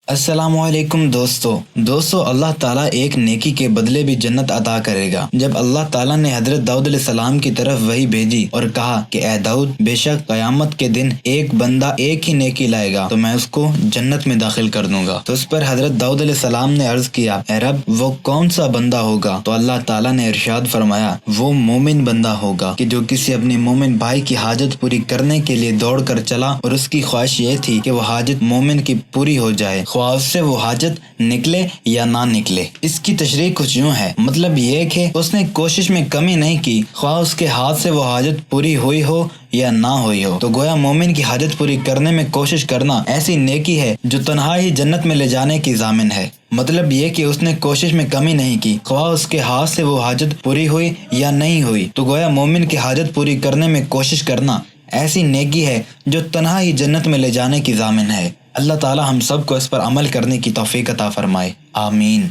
السلام علیکم دوستو اللہ تعالیٰ ایک نیکی کے بدلے بھی جنت عطا کرے گا۔ جب اللہ تعالیٰ نے حضرت داؤد علیہ السلام کی طرف وحی بھیجی اور کہا کہ اے داؤد، بے شک قیامت کے دن ایک بندہ ایک ہی نیکی لائے گا تو میں اس کو جنت میں داخل کر دوں گا، تو اس پر حضرت داؤد علیہ السلام نے عرض کیا، اے رب وہ کون سا بندہ ہوگا؟ تو اللہ تعالیٰ نے ارشاد فرمایا، وہ مومن بندہ ہوگا کہ جو کسی اپنے مومن بھائی کی حاجت پوری کرنے کے لیے دوڑ کر چلا اور اس کی خواہش یہ تھی کہ وہ حاجت مومن کی پوری ہو جائے، خواہ اس سے وہ حاجت نکلے یا نہ نکلے۔ اس کی تشریح کچھ یوں ہے، مطلب یہ کہ اس نے کوشش میں کمی نہیں کی، خواہ اس کے ہاتھ سے وہ حاجت پوری ہوئی ہو یا نہ ہوئی ہو۔ تو گویا مومن کی حاجت پوری کرنے میں کوشش کرنا ایسی نیکی ہے جو تنہا ہی جنت میں لے جانے کی ضامن ہے۔ مطلب یہ کہ اس نے کوشش میں کمی نہیں کی، خواہ اس کے ہاتھ سے وہ حاجت پوری ہوئی یا نہیں ہوئی۔ تو گویا مومن کی حاجت پوری کرنے میں کوشش کرنا ایسی نیکی ہے جو تنہا ہی جنت میں لے جانے کی ضامن ہے۔ اللہ تعالی ہم سب کو اس پر عمل کرنے کی توفیق عطا فرمائے، آمین۔